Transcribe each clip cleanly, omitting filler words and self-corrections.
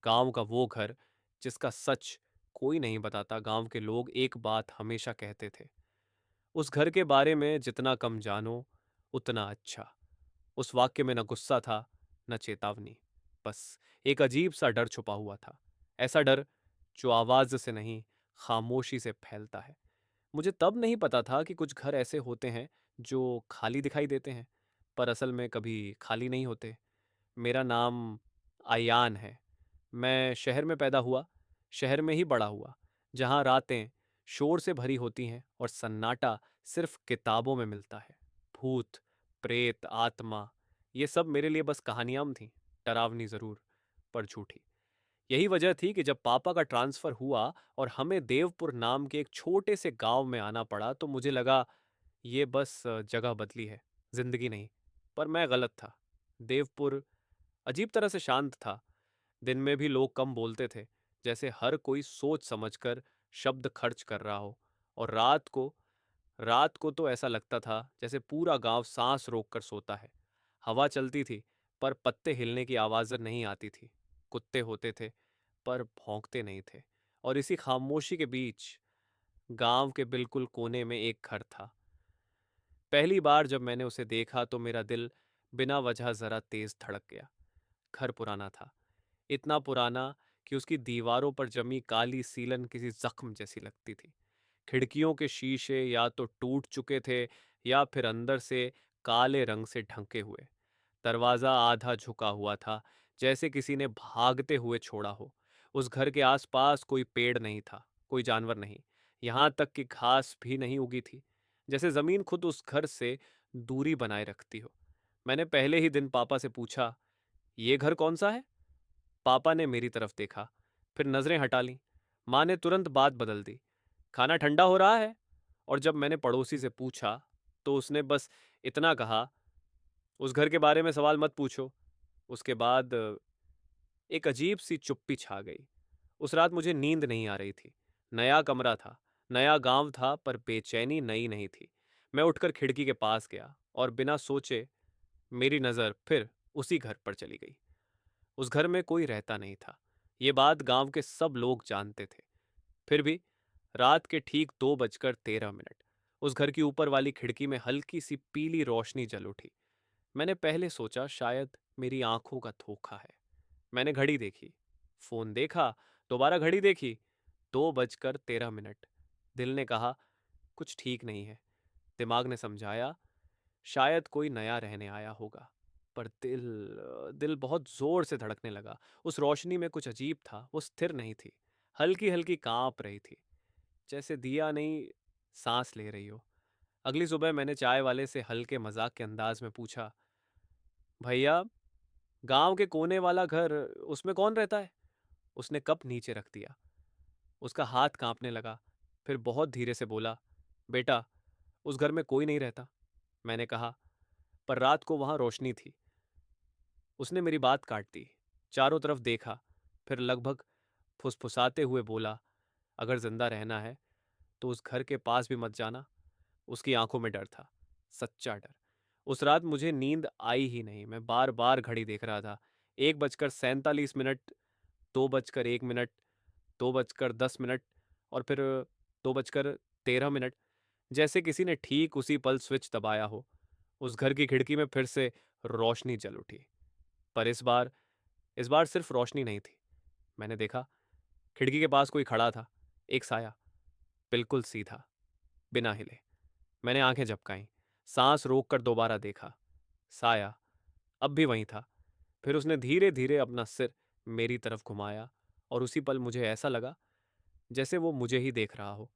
गांव का वो घर जिसका सच कोई नहीं बताता। गांव के लोग एक बात हमेशा कहते थे, उस घर के बारे में जितना कम जानो उतना अच्छा। उस वाक्य में न गुस्सा था, न चेतावनी, बस एक अजीब सा डर छुपा हुआ था। ऐसा डर जो आवाज से नहीं, खामोशी से फैलता है। मुझे तब नहीं पता था कि कुछ घर ऐसे होते हैं जो खाली दिखाई देते हैं, पर असल में कभी खाली नहीं होते। मेरा नाम आयान है। मैं शहर में पैदा हुआ, शहर में ही बड़ा हुआ, जहाँ रातें शोर से भरी होती हैं और सन्नाटा सिर्फ किताबों में मिलता है। भूत, प्रेत, आत्मा, ये सब मेरे लिए बस कहानियां थीं, डरावनी जरूर, पर झूठी। यही वजह थी कि जब पापा का ट्रांसफर हुआ और हमें देवपुर नाम के एक छोटे से गांव में आना पड़ा तो मुझे लगा ये बस जगह बदली है, जिंदगी नहीं। पर मैं गलत था। देवपुर अजीब तरह से शांत था। दिन में भी लोग कम बोलते थे, जैसे हर कोई सोच समझकर शब्द खर्च कर रहा हो। और रात को तो ऐसा लगता था जैसे पूरा गांव सांस रोककर सोता है। हवा चलती थी, पर पत्ते हिलने की आवाज़ नहीं आती थी। कुत्ते होते थे, पर भौंकते नहीं थे। और इसी खामोशी के बीच गांव के बिल्कुल कोने में एक घर था। पहली बार जब मैंने उसे देखा तो मेरा दिल बिना वजह जरा तेज धड़क गया। घर पुराना था, इतना पुराना कि उसकी दीवारों पर जमी काली सीलन किसी जख्म जैसी लगती थी। खिड़कियों के शीशे या तो टूट चुके थे या फिर अंदर से काले रंग से ढंके हुए। दरवाजा आधा झुका हुआ था, जैसे किसी ने भागते हुए छोड़ा हो। उस घर के आसपास कोई पेड़ नहीं था, कोई जानवर नहीं, यहाँ तक कि घास भी नहीं उगी थी। जैसे जमीन खुद उस घर से दूरी बनाए रखती हो। मैंने पहले ही दिन पापा से पूछा, ये घर कौन सा है? पापा ने मेरी तरफ देखा, फिर नजरें हटा लीं। माँ ने तुरंत बात बदल दी, खाना ठंडा हो रहा है। और जब मैंने पड़ोसी से पूछा तो उसने बस इतना कहा, उस घर के बारे में सवाल मत पूछो। उसके बाद एक अजीब सी चुप्पी छा गई। उस रात मुझे नींद नहीं आ रही थी। नया कमरा था, नया गांव था, पर बेचैनी नई नहीं थी। मैं उठकर खिड़की के पास गया और बिना सोचे मेरी नज़र फिर उसी घर पर चली गई। उस घर में कोई रहता नहीं था, ये बात गांव के सब लोग जानते थे। फिर भी रात के ठीक 2:13 उस घर की ऊपर वाली खिड़की में हल्की सी पीली रोशनी जल उठी। मैंने पहले सोचा शायद मेरी आंखों का धोखा है। मैंने घड़ी देखी, फोन देखा, दोबारा घड़ी देखी, 2:13। दिल ने कहा कुछ ठीक नहीं है। दिमाग ने समझाया शायद कोई नया रहने आया होगा। पर दिल दिल बहुत जोर से धड़कने लगा। उस रोशनी में कुछ अजीब था, वो स्थिर नहीं थी, हल्की हल्की कांप रही थी, जैसे दिया नहीं, सांस ले रही हो। अगली सुबह मैंने चाय वाले से हल्के मजाक के अंदाज में पूछा, भैया, गांव के कोने वाला घर, उसमें कौन रहता है? उसने कप नीचे रख दिया, उसका हाथ कांपने लगा। फिर बहुत धीरे से बोला, बेटा, उस घर में कोई नहीं रहता। मैंने कहा, पर रात को वहां रोशनी थी। उसने मेरी बात काट दी, चारों तरफ देखा, फिर लगभग फुसफुसाते हुए बोला, अगर जिंदा रहना है तो उस घर के पास भी मत जाना। उसकी आंखों में डर था, सच्चा डर। उस रात मुझे नींद आई ही नहीं। मैं बार बार घड़ी देख रहा था। 1:47, 2:01, 2:10, और फिर 2:13, जैसे किसी ने ठीक उसी पल स्विच दबाया हो। उस घर की खिड़की में फिर से रोशनी जल उठी, पर इस बार सिर्फ रोशनी नहीं थी। मैंने देखा, खिड़की के पास कोई खड़ा था, एक साया, बिल्कुल सीधा, बिना हिले। मैंने आंखें झपकाईं, सांस रोककर दोबारा देखा। साया अब भी वहीं था। फिर उसने धीरे धीरे अपना सिर मेरी तरफ घुमाया, और उसी पल मुझे ऐसा लगा जैसे वो मुझे ही देख रहा हो।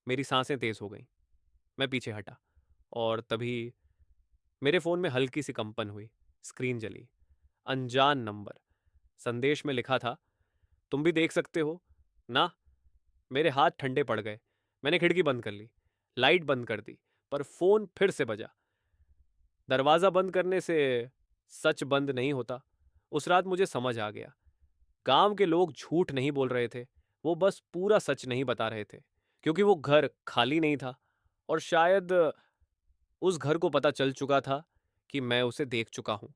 मेरी सांसें तेज हो गईं। मैं पीछे हटा, और तभी मेरे फ़ोन में हल्की सी कंपन हुई। स्क्रीन जली। अनजान नंबर। संदेश में लिखा था, तुम भी देख सकते हो ना। मेरे हाथ ठंडे पड़ गए। मैंने खिड़की बंद कर ली, लाइट बंद कर दी, पर फोन फिर से बजा। दरवाजा बंद करने से सच बंद नहीं होता। उस रात मुझे समझ आ गया, गांव के लोग झूठ नहीं बोल रहे थे, वो बस पूरा सच नहीं बता रहे थे, क्योंकि वो घर खाली नहीं था। और शायद उस घर को पता चल चुका था कि मैं उसे देख चुका हूं।